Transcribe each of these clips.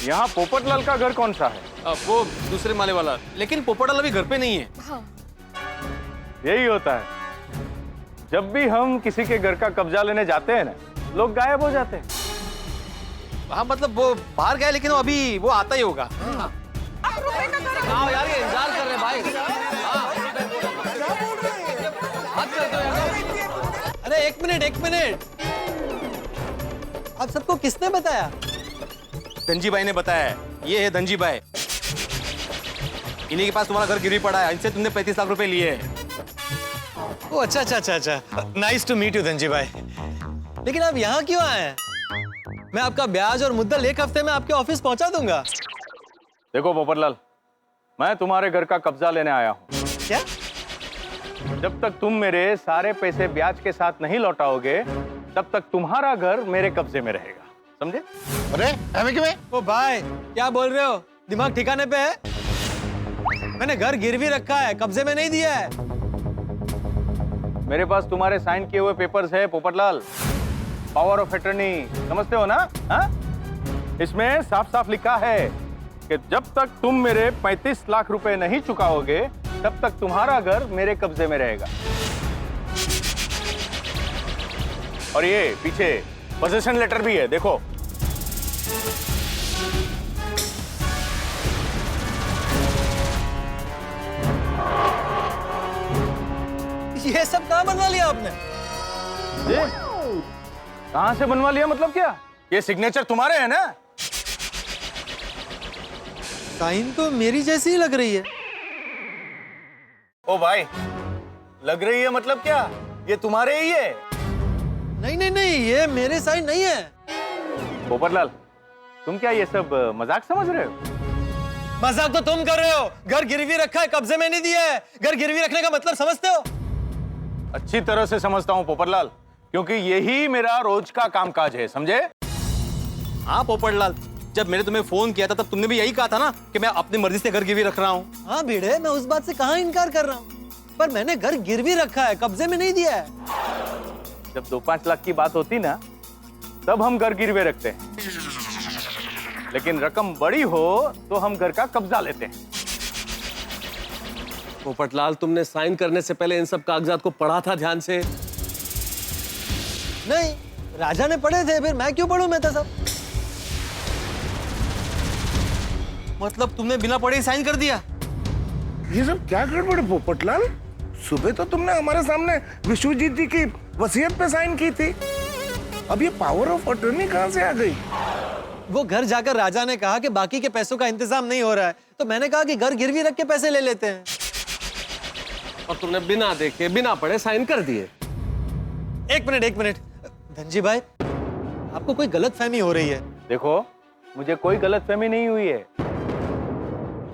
यहाँ पोपटलाल का घर कौन सा है? वो दूसरे माले वाला, लेकिन पोपटलाल अभी घर पे नहीं है। हाँ। यही होता है, जब भी हम किसी के घर का कब्जा लेने जाते हैं ना, लोग गायब हो जाते हैं। हाँ मतलब वो बाहर गया, लेकिन वो अभी वो आता ही होगा। हाँ यार, ये इंतजार कर रहे भाई। मत कर दो यार। अरे एक मिनट, आप सबको किसने बताया? धनजी भाई ने बताया। ये है धनजी भाई, इन्हीं के पास तुम्हारा घर गिरवी पड़ा है, इनसे तुमने 35 लाख रुपए लिए हैं। ओ अच्छा। Nice to meet you Dhanji भाई। लेकिन आप यहाँ क्यों आए हैं? मैं आपका ब्याज और मुद्दल 1 हफ्ते में आपके ऑफिस पहुंचा दूंगा। देखो पोपटलाल, मैं तुम्हारे घर का कब्जा लेने आया हूँ। क्या? जब तक तुम मेरे सारे पैसे ब्याज के साथ नहीं लौटाओगे, तब तक तुम्हारा घर मेरे कब्जे में रहेगा, समझे? अरे हमें क्यों? ओ भाई, क्या बोल रहे हो? दिमाग ठिकाने पे है? मैंने घर गिरवी रखा है, कब्जे में नहीं दिया है। मेरे पास तुम्हारे साइन किए हुए पेपर्स है पोपटलाल, पावर ऑफ अटर्नी, समझते हो ना? हाँ? इसमें साफ साफ लिखा है कि जब तक तुम मेरे 35 लाख रुपए नहीं चुकाओगे, तब तक तुम्हारा घर मेरे कब्जे में रहेगा। और ये पीछे पोजीशन लेटर भी है, देखो। ये सब कहाँ बनवा लिया आपने? ये कहां से बनवा लिया मतलब क्या? ये सिग्नेचर तुम्हारे है ना? साइन तो मेरी जैसी ही लग रही है। ओ भाई, लग रही है मतलब क्या? ये तुम्हारे ही है। नहीं, ये मेरे साइन नहीं है। पोपटलाल, तुम क्या ये सब मजाक समझ रहे हो? मजाक तो तुम कर रहे हो। घर गिरवी रखा है, कब्जे में नहीं दिया है। घर गिरवी रखने का मतलब समझते हो? अच्छी तरह से समझता हूँ पोपटलाल, क्योंकि यही मेरा रोज का कामकाज है, समझे? हाँ पोपटलाल, जब मैंने तुम्हें फोन किया था तब तुमने भी यही कहा था ना कि मैं अपनी मर्जी से घर गिरवी रख रहा हूँ। हाँ भिड़े, मैं उस बात से कहाँ इनकार कर रहा हूँ, पर मैंने घर गिरवी रखा है, कब्जे में नहीं दिया है। जब 2-5 लाख की बात होती ना, तब हम घर गिरवे रखते हैं, लेकिन रकम बड़ी हो तो हम घर का कब्जा लेते हैं। पोपटलाल, तुमने साइन करने से पहले इन सब कागजात को पढ़ा था ध्यान से? नहीं, राजा ने पढ़े थे, फिर मैं क्यों पढ़ूं? मैं था सब। मतलब तुमने बिना पढ़े ही साइन कर दिया? ये सब क्या गड़बड़ है पोपटलाल? सुबह तो तुमने हमारे सामने विश्वजीत जी की वसीयत पे साइन की थी, अब ये पावर ऑफ अटर्नी कहाँ से आ गई? वो घर जाकर राजा ने कहा कि बाकी के पैसों का इंतजाम नहीं हो रहा है, तो मैंने कहा कि घर गिरवी रख के पैसे ले लेते हैं। और तुमने बिना देखे बिना पढ़े साइन कर दिए। एक मिनट धनजी भाई, आपको कोई गलतफहमी हो रही है। देखो, मुझे कोई गलतफहमी नहीं हुई है।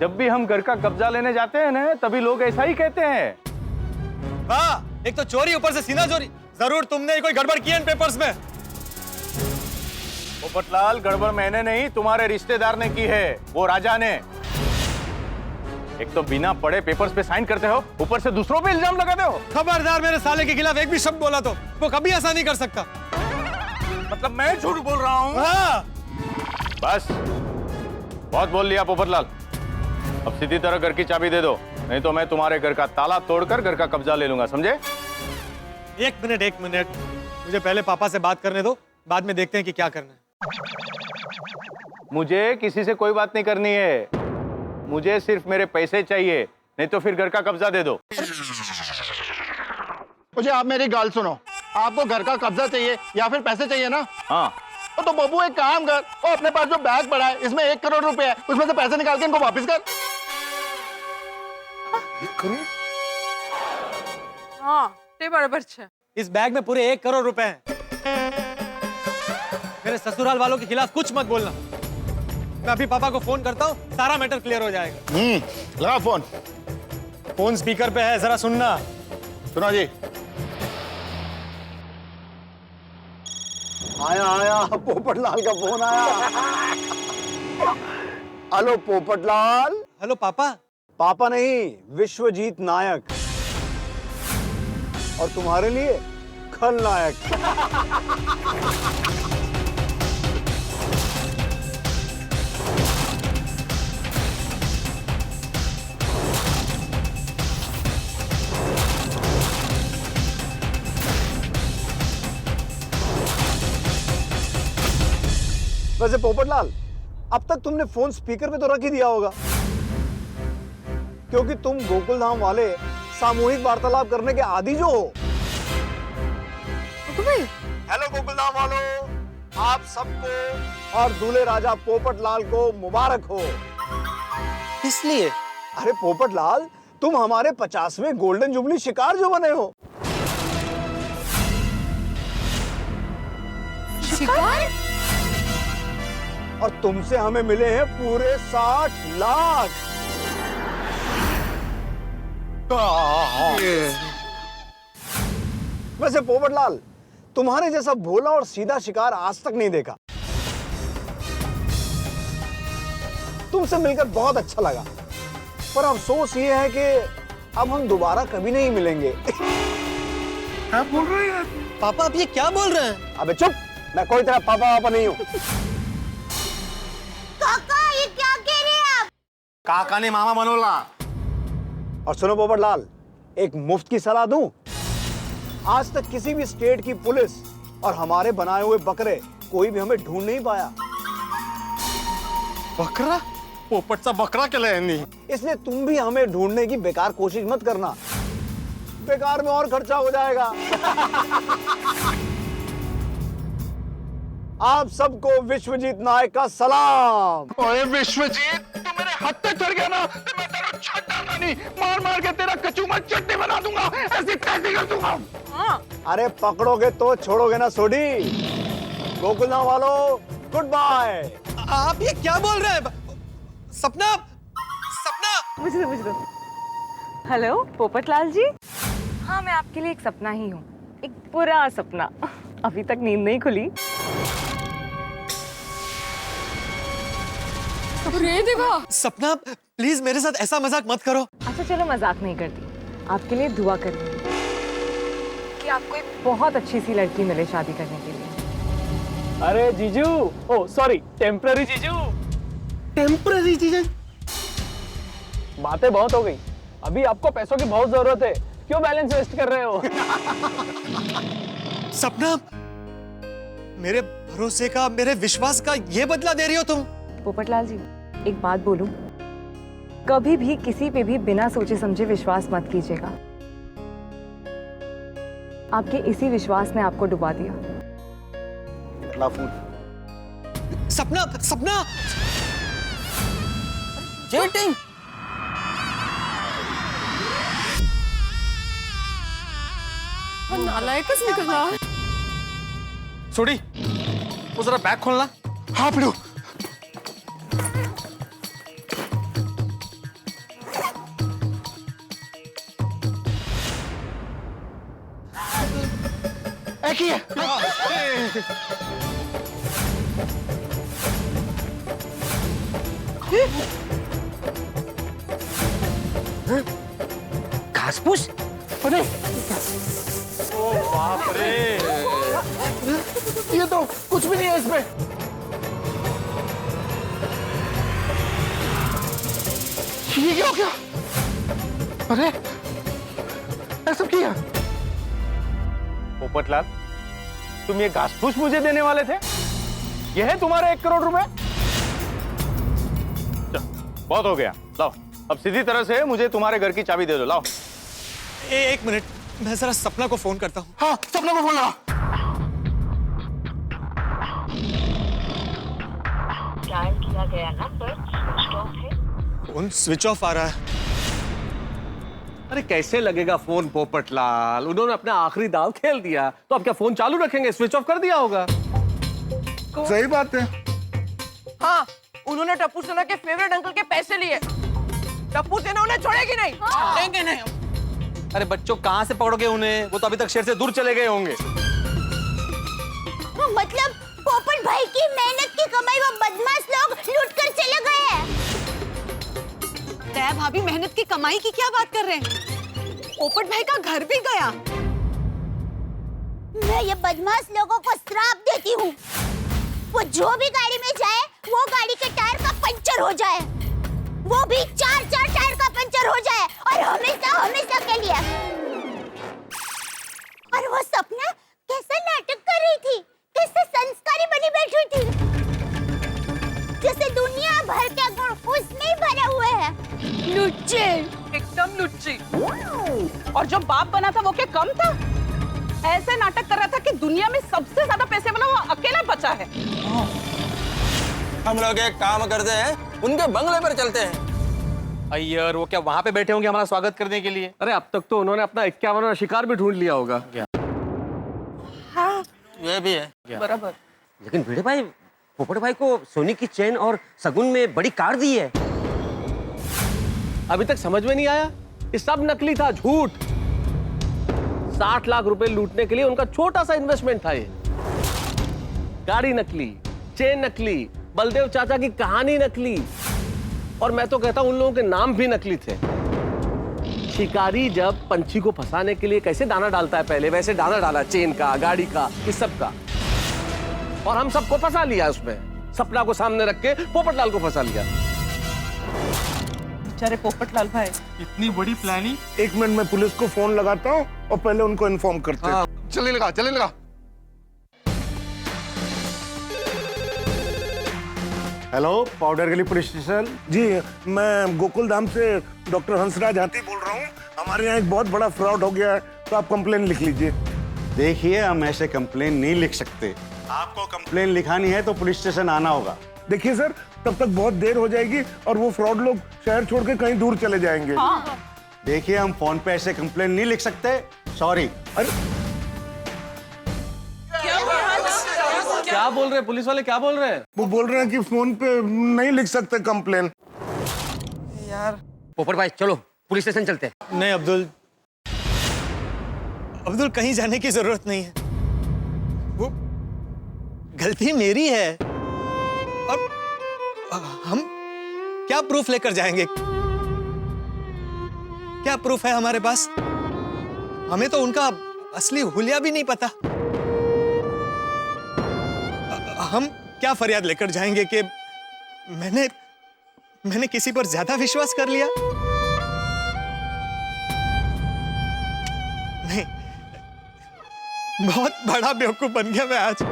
जब भी हम घर का कब्जा लेने जाते हैं ना, तभी लोग ऐसा ही कहते हैं। वाह, एक तो चोरी, ऊपर से सीना चोरी। जरूर तुमने कोई गड़बड़ की है इन पेपर्स में। पोपटलाल, गड़बड़ मैंने नहीं, तुम्हारे रिश्तेदार ने की है, वो राजा ने। एक तो बिना पढ़े पेपर्स पे साइन करते हो, ऊपर से दूसरों पे इल्जाम लगाते हो। खबरदार, मेरे साले के खिलाफ एक भी शब्द बोला तो वो कभी ऐसा नहीं कर सकता। मतलब मैं झूठ बोल रहा हूँ? हाँ। बस, बहुत बोल लिया पोपटलाल। अब सीधी तरह घर की चाबी दे दो, नहीं तो मैं तुम्हारे घर का ताला तोड़कर घर का कब्जा ले लूंगा, समझे? एक मिनट, मुझे पहले पापा से बात करने दो, बाद में देखते हैं कि क्या करना है। मुझे किसी से कोई बात नहीं करनी है, मुझे सिर्फ मेरे पैसे चाहिए, नहीं तो फिर घर का कब्जा दे दो। मुझे आप मेरी गाल सुनो, आपको घर का कब्जा चाहिए या फिर पैसे चाहिए ना? हाँ। तो बबू एक काम कर, वो अपने पास जो बैग पड़ा है, इसमें 1 करोड़ रुपए है, उसमें से पैसे निकाल के इनको वापस कर। 1 करोड़? हाँ, ते बराबर छे। इस बैग में पूरे 1 करोड़ रुपए हैं। मेरे ससुराल वालों के खिलाफ कुछ मत बोलना। मैं अभी पापा को फोन करता हूँ, सारा मैटर क्लियर हो जाएगा। लगा फोन। फोन स्पीकर पे है, जरा सुनना। सुनो जी। आया पोपटलाल का फोन आया। हेलो पोपटलाल। हेलो पापा। पापा नहीं, विश्वजीत नायक, और तुम्हारे लिए खलनायक। वैसे पोपटलाल, अब तक तुमने फोन स्पीकर पे तो रख ही दिया होगा, क्योंकि तुम गोकुल धाम वाले सामूहिक वार्तालाप करने के आदी जो हो। हेलो गोकुल धाम वालों, आप सबको और दूल्हे राजा पोपटलाल को मुबारक हो। इसलिए अरे पोपटलाल, तुम हमारे 50वें गोल्डन जुबली शिकार जो बने हो। शिकार? और तुमसे हमें मिले हैं पूरे 60 लाख। वैसे पोपटलाल, तुम्हारे जैसा भोला और सीधा शिकार आज तक नहीं देखा। तुमसे मिलकर बहुत अच्छा लगा, पर अफसोस ये है कि अब हम दोबारा कभी नहीं मिलेंगे। क्या बोल रहे हो यार? पापा आप ये क्या बोल रहे हैं? अबे चुप, मैं कोई तेरा पापा वापा नहीं हूँ। काका, ये क्या कह रहे हैं आप? काका ने मामा मनोला। और सुनो पोपटलाल, एक मुफ्त की सलाह दूं। आज तक किसी भी स्टेट की पुलिस और हमारे बनाए हुए बकरे कोई भी हमें ढूंढ नहीं पाया। बकरा? पोपटचा बकरा केला यांनी। इसलिए तुम भी हमें ढूंढने की बेकार कोशिश मत करना, बेकार में और खर्चा हो जाएगा। आप सबको विश्वजीत नायक का सलाम। ओए विश्वजीत, तू मेरे हाथ तक चढ़ गया ना तो मैं तेरा छट्टा नहीं मार मार के तेरा कचूमर चट्टी बना दूंगा, ऐसी तैसी कर दूंगा। अरे पकड़ोगे तो छोड़ोगे ना सोडी। गोकुलधाम वालों, गुड बाय। आप ये क्या बोल रहे हैं? सपना, सपना। मुझे दो। हेलो पोपटलाल जी। हाँ, मैं आपके लिए एक सपना ही हूँ, एक बुरा सपना। अभी तक नींद नहीं खुली। अरे देवा। सपना प्लीज मेरे साथ ऐसा मजाक मत करो। अच्छा चलो, मजाक नहीं करती। आपके लिए दुआ करूँगी कि आपको एक बहुत अच्छी सी लड़की मिले शादी करने के लिए। अरे जीजू, ओ सॉरी, टेम्पररी जीजू। टेम्पररी चीजें। बातें बहुत हो गई, अभी आपको पैसों की बहुत जरूरत है, क्यों बैलेंस वेस्ट कर रहे हो? सपना, मेरे भरोसे का, मेरे विश्वास का ये बदला दे रही हो तुम? पोपटलाल जी, एक बात बोलूं, कभी भी किसी पे भी बिना सोचे समझे विश्वास मत कीजिएगा। आपके इसी विश्वास ने आपको डुबा दिया। सपना, सपना। चीटिंग। नालायकच निकला। छोड़ी, वो जरा बैग खोलना। हाँ पिड़ू। एक ही है। घास फूस। अरे बाप रे। ये तो कुछ भी नहीं है इसमें। ये क्या हो गया? अरे ऐसा किया? पोपटलाल, तुम ये घास फूस मुझे देने वाले थे? ये है तुम्हारे 1 करोड़ रुपए? बहुत हो गया, लाओ अब सीधी तरह से मुझे तुम्हारे घर की चाबी दे दो, लाओ। एक मिनट, मैं जरा सपना को फोन करता हूँ। हाँ, सपना को फोन लगा। डायल किया गया नंबर स्विच ऑफ है। फोन स्विच ऑफ आ रहा है। अरे कैसे लगेगा फोन पोपटलाल? उन्होंने अपना आखिरी दाव खेल दिया, तो अब क्या फोन चालू रखेंगे? स्विच ऑफ कर दिया होगा। सही बात है। हाँ, उन्होंने टप्पू सेना के फेवरेट अंकल के पैसे लिए। टप्पू सेना उन्हें छोड़ेगी नहीं। देंगे नहीं। अरे बच्चों, कहाँ से पकड़ोगे उन्हें? वो तो अभी तक शहर से दूर चले गए होंगे। मतलब पोपट भाई की मेहनत की कमाई वो बदमाश लोग लूट कर चले गए हैं। दया भाभी मेहनत की कमाई की क्या बात कर रहे हैं? पोपट भाई का घर भी गया। मैं ये बदमाश लोगों को श्राप देती हूँ, वो जो भी गाड़ी में जाए वो गाड़ी के टायर का पंचर हो जाए, वो भी 4-4 टायर का पंचर हो जाए, और हमेशा हमेशा के लिए। और वो सपना कैसा नाटक कर रही थी, कैसे संस्कारी बनी बैठी थी। चेन। एकदम लुच्ची। और जो बाप बना था वो क्या कम था? ऐसे नाटक कर रहा था कि दुनिया में सबसे ज्यादा पैसे वाला वो अकेला बचा है। हम लोग एक काम करते हैं, उनके बंगले पर चलते हैं। अय्यर, वो क्या वहां पे बैठे होंगे हमारा स्वागत करने के लिए? अरे अब तक तो उन्होंने अपना 51वां शिकार भी ढूंढ लिया होगा। हाँ ये भी है बराबर। लेकिन भिड़े भाई, पोपट भाई को सोने की चेन और सगुन में बड़ी कार दी है। अभी तक समझ में नहीं आया? ये सब नकली था, झूठ। 60 लाख रुपए लूटने के लिए उनका छोटा सा इन्वेस्टमेंट था ये। गाड़ी नकली, चेन नकली, बलदेव चाचा की कहानी नकली, और मैं तो कहता हूं उन लोगों के नाम भी नकली थे। शिकारी जब पंछी को फंसाने के लिए कैसे दाना डालता है पहले, वैसे दाना डाला चेन का, गाड़ी का, इस सब का, और हम सबको फंसा लिया उसमें। सपना को सामने रख के पोपटलाल को फंसा लिया। बेचारे पोपटलाल भाई। इतनी बड़ी प्लानिंग। 1 मिनट में पुलिस को फोन लगाता हूँ और पहले उनको इन्फॉर्म करते हैं। चलिए लगा, चलिए लगा। हेलो, पाउडर गली पुलिस स्टेशन। जी, मैं गोकुल धाम से डॉक्टर हंसराज हाथी बोल रहा हूँ। हमारे यहाँ एक बहुत बड़ा फ्रॉड हो गया है, तो आप कंप्लेन लिख लीजिए। देखिए, हम ऐसे कंप्लेन नहीं लिख सकते। आपको कंप्लेन लिखानी है तो पुलिस स्टेशन आना होगा। देखिए सर, तब तक बहुत देर हो जाएगी और वो फ्रॉड लोग शहर छोड़ के कहीं दूर चले जाएंगे। देखिए, हम फोन पे ऐसे कंप्लेन नहीं लिख सकते, सॉरी। अरे क्या बोल रहे हैं पुलिस वाले, क्या बोल रहे हैं? वो बोल रहे हैं कि फोन पे नहीं लिख सकते कंप्लेन। यार पोपट भाई चलो पुलिस स्टेशन चलते हैं। नहीं अब्दुल, अब्दुल कहीं जाने की जरूरत नहीं है। वो गलती मेरी है। अब हम क्या प्रूफ लेकर जाएंगे? क्या प्रूफ है हमारे पास? हमें तो उनका असली हुलिया भी नहीं पता। हम क्या फरियाद लेकर जाएंगे कि मैंने किसी पर ज्यादा विश्वास कर लिया? नहीं, बहुत बड़ा बेवकूफ बन गया मैं आज।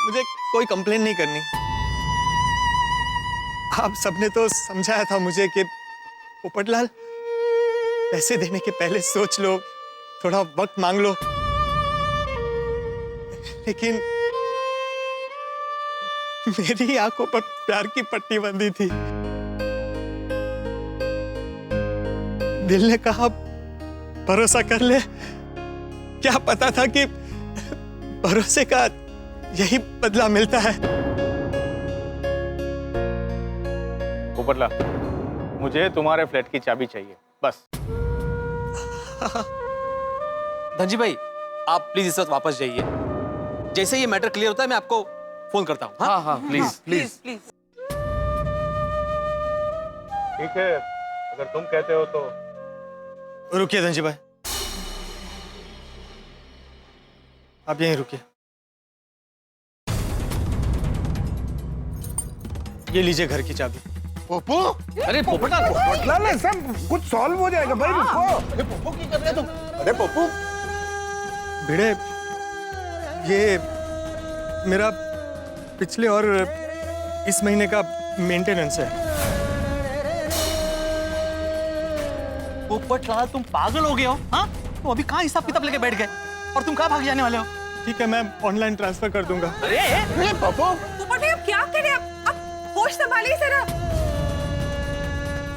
मुझे कोई कंप्लेन नहीं करनी। आप सबने तो समझाया था मुझे कि पोपटलाल, पैसे देने के पहले सोच लो, थोड़ा वक्त मांग लो। लेकिन मेरी आंखों पर प्यार की पट्टी बंधी थी। दिल ने कहा भरोसा कर ले। क्या पता था कि भरोसे का यही बदला मिलता है। पोपटलाल, मुझे तुम्हारे फ्लैट की चाबी चाहिए, बस। धनजी भाई, आप प्लीज इस वक्त वापस जाइए। जैसे ये मैटर क्लियर होता है मैं आपको फोन करता हूँ। हाँ हाँ प्लीज प्लीज प्लीज। ठीक है, अगर तुम कहते हो तो। रुकिए धनजी भाई, आप यहीं रुकिए। ये लीजिए घर की चाबी। पोपो, अरे पोपटलाल, लाल सब कुछ सॉल्व हो जाएगा भाई, रुको। पोपो की कर रहे हो तुम? अरे पोपो, भिड़े, ये मेरा पिछले और इस महीने का मेंटेनेंस है। पोपटलाल, तुम पागल हो गए हो? हाँ, तुम अभी कहाँ हिसाब किताब लेके बैठ गए और तुम कहाँ भाग जाने वाले हो? ठीक है, मैं ऑनलाइन ट्रांसफर कर दूंगा। अरे पोपो, पोपट भाई आप क्या कर रहे हैं? आप होश संभालिए जरा।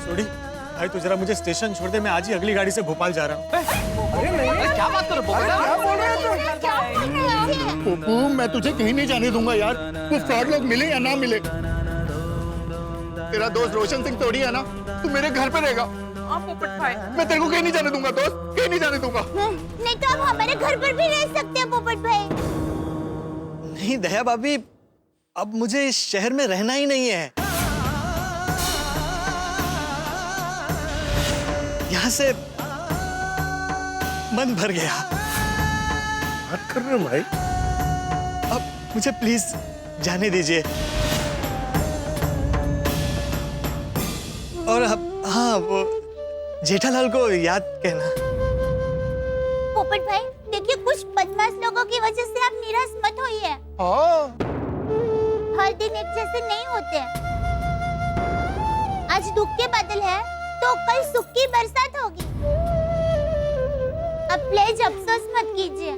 सोडी भाई, तू जरा मुझे स्टेशन छोड़ दे, मैं आज ही अगली गाड़ी से भोपाल जा रहा हूँ। अरे क्या बात कर रहे हो पोपटलाल? क्या बोल रहे हो? पोपो, मैं तुझे कहीं नहीं जाने दूंगा यार। वो फ्रॉड लोग मिले या ना मिले, तेरा दोस्त रोशन सिंह तोड़ी है ना, तू मेरे घर पे रहेगा। हाँ पोपट भाई। मैं तेरे को कहीं नहीं जाने दूंगा दोस्त, कहीं नहीं जाने दूंगा। नहीं तो आप हमारे घर पर भी रह सकते हैं पोपट भाई। नहीं दया भाभी, अब मुझे इस शहर में रहना ही नहीं है। यहाँ से मन भर गया। बात कर रहे हो भाई? अब मुझे प्लीज जाने दीजिए। और अब हाँ, वो जेठालाल को याद कहना। पोपट भाई देखिए, कुछ बदमाश लोगों की वजह से आप निराश मत होइए। हाँ, हर दिन एक जैसे नहीं होते। आज दुख के बादल है तो कल सुख की बरसात होगी। अब प्लीज अफसोस मत कीजिए।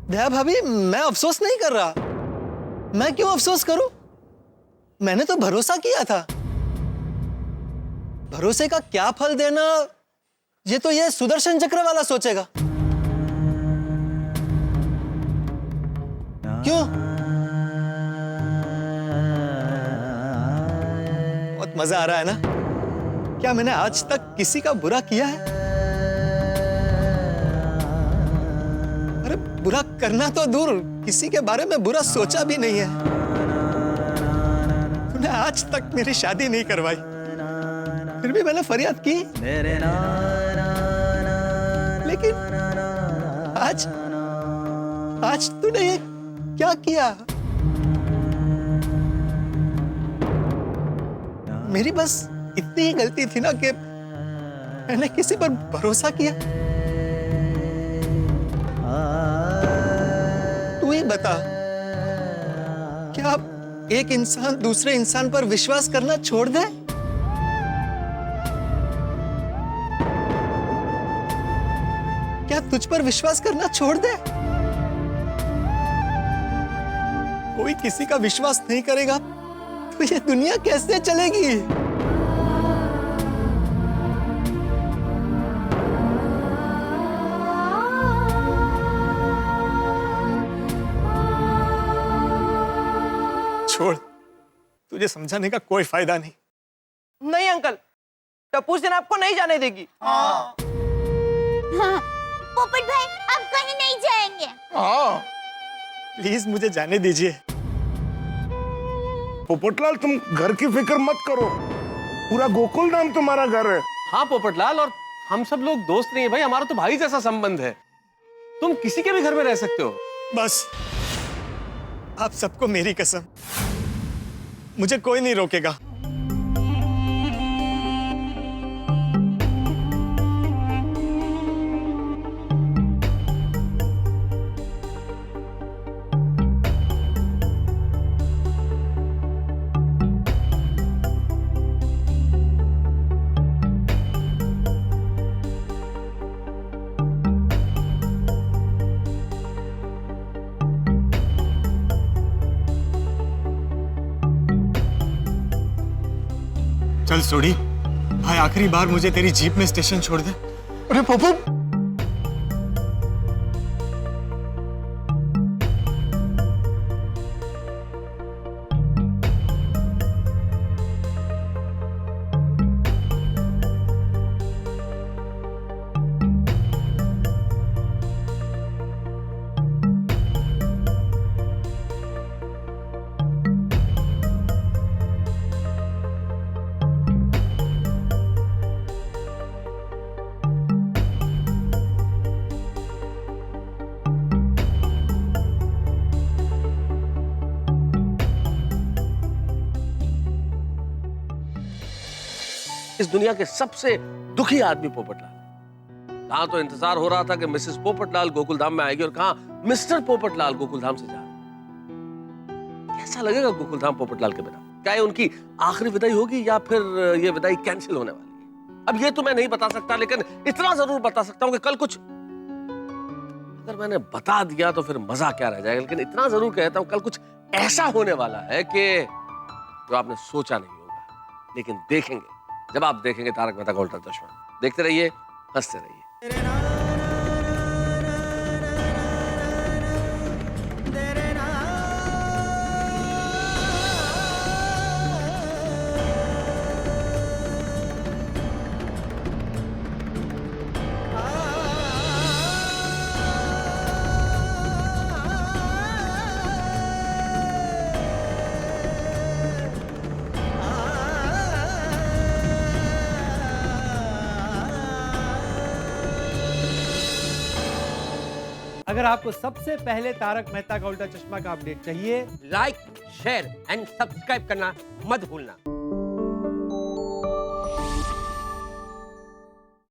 दया भाभी, मैं अफसोस नहीं कर रहा। मैं क्यों अफसोस करूं? मैंने तो भरोसा किया था। भरोसे का क्या फल देना, ये तो ये सुदर्शन चक्र वाला सोचेगा। क्यों? बहुत मजा आ रहा है ना? क्या मैंने आज तक किसी का बुरा किया है? अरे बुरा करना तो दूर, किसी के बारे में बुरा सोचा भी नहीं है। तूने आज तक मेरी शादी नहीं करवाई, फिर भी मैंने फरियाद की। लेकिन आज तूने ये क्या किया? मेरी बस इतनी ही गलती थी ना कि मैंने किसी पर भरोसा किया। तू ही बता, क्या एक इंसान दूसरे इंसान पर विश्वास करना छोड़ दे? क्या तुझ पर विश्वास करना छोड़ दे? कोई किसी का विश्वास नहीं करेगा तो ये दुनिया कैसे चलेगी? छोड़, तुझे समझाने का कोई फायदा नहीं। नहीं अंकल, टप्पू सेना आपको नहीं जाने देगी। हाँ, पोपट भाई आप कहीं नहीं जाएंगे। प्लीज मुझे जाने दीजिए। पोपटलाल, तुम घर की फिक्र मत करो, पूरा गोकुल धाम तुम्हारा घर है। हाँ पोपटलाल, और हम सब लोग दोस्त नहीं है भाई, हमारा तो भाई जैसा संबंध है। तुम किसी के भी घर में रह सकते हो। बस, आप सबको मेरी कसम, मुझे कोई नहीं रोकेगा। चल सोडी, भाई आखिरी बार मुझे तेरी जीप में स्टेशन छोड़ दे। अरे पप्पू, इस दुनिया के सबसे दुखी आदमी पोपटलाल। कहां तो इंतजार हो रहा था कि मिसेस पोपटलाल गोकुलधाम में आएगी और कहां मिस्टर पोपटलाल गोकुलधाम से जा रहे। कैसा लगेगा गोकुलधाम पोपटलाल के बिना? क्या ये उनकी आखिरी विदाई होगी या फिर ये विदाई कैंसिल होने वाली है? अब ये तो मैं नहीं बता सकता, लेकिन इतना जरूर बता सकता हूं कि कल कुछ, अगर मैंने बता दिया तो फिर मजा क्या रह जाएगा, लेकिन इतना जरूर कहता हूं कल कुछ ऐसा होने वाला है कि जो आपने सोचा नहीं होगा। लेकिन देखेंगे, जब आप देखेंगे तारक मेहता का उल्टा चश्मा। देखते रहिए, हंसते रहिए। अगर आपको सबसे पहले तारक मेहता का उल्टा चश्मा का अपडेट चाहिए, लाइक, शेयर एंड सब्सक्राइब करना मत भूलना।